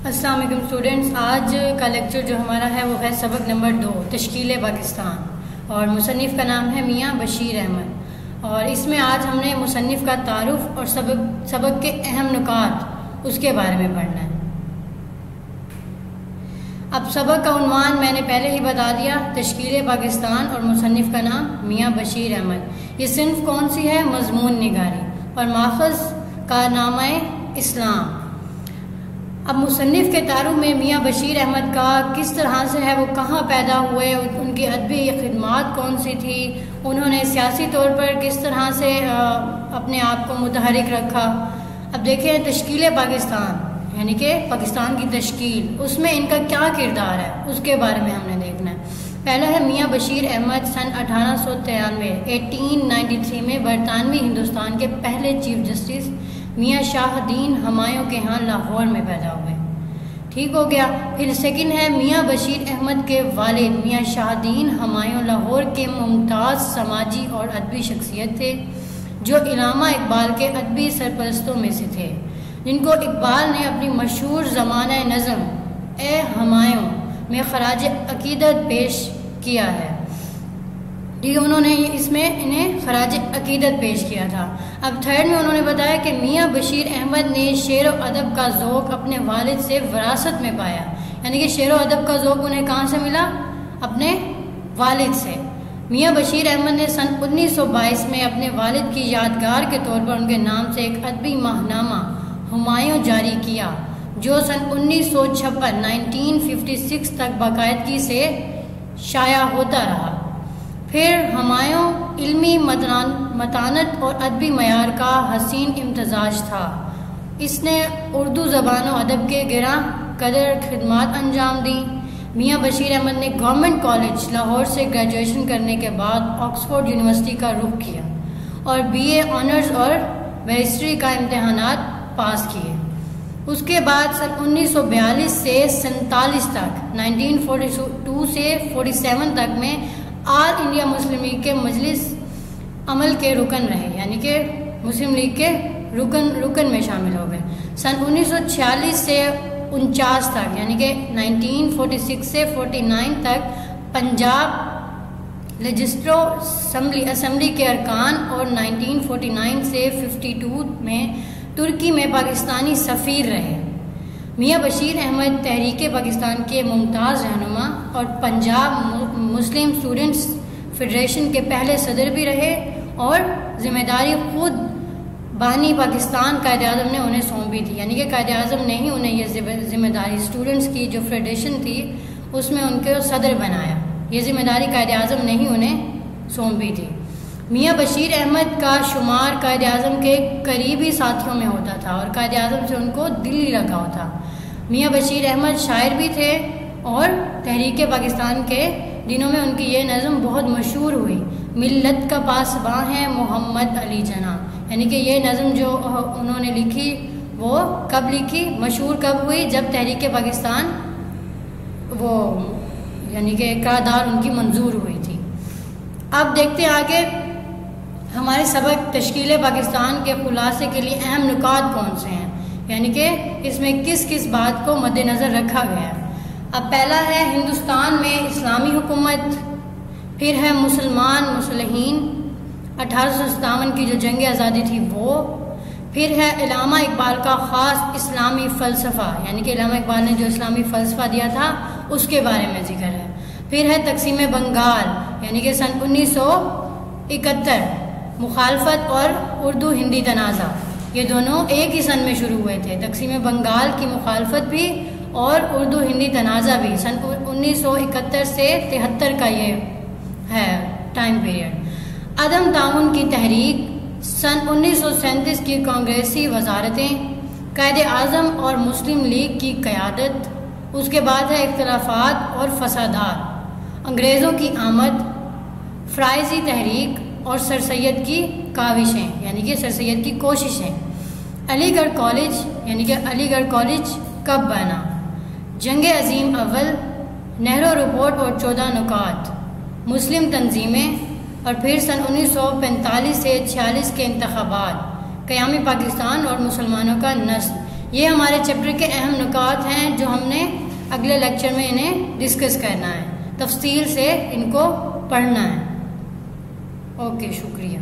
السلام علیکم اسٹوڈنٹس، آج کا لیکچر جو ہمارا ہے وہ ہے سبق نمبر 2 تشکیل پاکستان، اور مصنف کا نام ہے میاں بشیر احمد، اور اس میں آج ہم نے مصنف کا تعارف اور سبق کے اہم نکات اس کے بارے میں پڑھنا ہے۔ اب سبق کا عنوان میں نے پہلے ہی بتا دیا، تشکیل پاکستان، اور مصنف کا نام میاں بشیر احمد۔ یہ صنف کون سی ہے؟ مضمون نگاری، اور ماخذ کارنامہ اسلام۔ اب مصنف کے تعارف میں میاں بشیر احمد کا کس طرح سے ہے، وہ کہاں پیدا ہوئے، ان کی ادبی خدمات کون سی تھی، انہوں نے سیاسی طور پر کس طرح سے اپنے آپ کو متحرک رکھا۔ اب دیکھیں تشکیل پاکستان یعنی کہ پاکستان کی تشکیل، اس میں ان کا کیا کردار ہے، اس کے بارے میں ہم نے دیکھنا ہے۔ پہلا ہے میاں بشیر احمد سن 1893 میں برطانوی ہندوستان کے پہلے چیف جسٹس میاں شاہ الدین ہمایوں کے ہاں لاہور میں پیدا ہوئے، ٹھیک ہو گیا۔ پھر سیکنڈ ہے میاں بشیر احمد کے والد میاں شاہ الدین ہمایوں لاہور کے ممتاز سماجی اور ادبی شخصیت تھے، جو علامہ اقبال کے ادبی سرپرستوں میں سے تھے، جن کو اقبال نے اپنی مشہور زمانہ نظم اے ہمایوں میں خراج عقیدت پیش کیا ہے۔ انہوں نے اس میں انہیں خراج عقیدت پیش کیا تھا۔ اب تھرڈ میں انہوں نے بتایا کہ میاں بشیر احمد نے شعر و ادب کا ذوق اپنے والد سے وراثت میں پایا، یعنی کہ شعر و ادب کا ذوق انہیں کہاں سے ملا؟ اپنے والد سے۔ میاں بشیر احمد نے سن 1922 میں اپنے والد کی یادگار کے طور پر ان کے نام سے ایک ادبی ماہنامہ ہمایوں جاری کیا، جو سن 1956 تک باقاعدگی سے شائع ہوتا رہا۔ پھر ہمایوں علمی متانت اور ادبی معیار کا حسین امتزاج تھا۔ اس نے اردو زبان و ادب کے گراں قدر خدمات انجام دیں۔ میاں بشیر احمد نے گورنمنٹ کالج لاہور سے گریجویشن کرنے کے بعد آکسفورڈ یونیورسٹی کا رخ کیا اور BA آنرز اور بیرسٹری کا امتحانات پاس کیے۔ اس کے بعد سن 1942 سے 1947 تک 1942 سے 47 تک میں آل انڈیا مسلم لیگ کے مجلس عمل کے رکن رہے، یعنی کہ مسلم لیگ کے رکن میں شامل ہو گئے۔ سن 1946 سے 49 تک، یعنی کہ 1946 سے 49 تک پنجاب لیجسلیٹو اسمبلی کے ارکان، اور 1949 سے 52 میں ترکی میں پاکستانی سفیر رہے۔ میاں بشیر احمد تحریک پاکستان کے ممتاز رہنما اور پنجاب مسلم اسٹوڈنٹس فیڈریشن کے پہلے صدر بھی رہے، اور ذمہ داری خود بانی پاکستان قائد اعظم نے انہیں سونپی تھی، یعنی کہ قائد اعظم نے ہی انہیں یہ ذمہ داری اسٹوڈنٹس کی جو فیڈریشن تھی اس میں ان کے صدر بنایا، یہ ذمہ داری قائد اعظم نے ہی انہیں سونپی تھی۔ میاں بشیر احمد کا شمار قائد اعظم کے قریبی ساتھیوں میں ہوتا تھا، اور قائد اعظم سے ان کو دلی لگا ہوتا۔ میاں بشیر احمد شاعر بھی تھے، اور تحریک پاکستان کے دنوں میں ان کی یہ نظم بہت مشہور ہوئی، ملت کا پاسباں ہے محمد علی جناح، یعنی کہ یہ نظم جو انہوں نے لکھی وہ کب لکھی، مشہور کب ہوئی؟ جب تحریک پاکستان یعنی کہ قرارداد ان کی منظور ہوئی تھی۔ اب دیکھتے ہیں آگے ہمارے سبق تشکیل پاکستان کے خلاصے کے لیے اہم نکات کون سے ہیں، یعنی کہ اس میں کس کس بات کو مد نظر رکھا گیا ہے۔ اب پہلا ہے ہندوستان میں اسلامی حکومت، پھر ہے مسلمان مصلحین، 1857 کی جو جنگ آزادی تھی وہ، پھر ہے علامہ اقبال کا خاص اسلامی فلسفہ، یعنی کہ علامہ اقبال نے جو اسلامی فلسفہ دیا تھا اس کے بارے میں ذکر ہے، پھر ہے تقسیم بنگال، یعنی کہ سن 1971 مخالفت اور اردو ہندی تنازع، یہ دونوں ایک ہی سن میں شروع ہوئے تھے، تقسیم بنگال کی مخالفت بھی اور اردو ہندی تنازع بھی سن 1971 سے 73 کا یہ ہے ٹائم پیریڈ۔ عدم تعاون کی تحریک، سن 1937 کی کانگریسی وزارتیں، قائد اعظم اور مسلم لیگ کی قیادت، اس کے بعد ہے اختلافات اور فسادات، انگریزوں کی آمد، فرائضی تحریک اور سر سید کی کاوشیں، یعنی کہ سر سید کی کوششیں، علی گڑھ کالج، یعنی کہ علی گڑھ کالج کب بنا، جنگ عظیم اول، نہرو رپورٹ اور 14 نکات، مسلم تنظیمیں، اور پھر سن 1945 سے 46 کے انتخابات، قیام پاکستان اور مسلمانوں کا نسل۔ یہ ہمارے چیپٹر کے اہم نکات ہیں جو جو ہم نے اگلے لیکچر میں انہیں ڈسکس کرنا ہے، تفصیل سے ان کو پڑھنا ہے۔ اوکے، شکریہ۔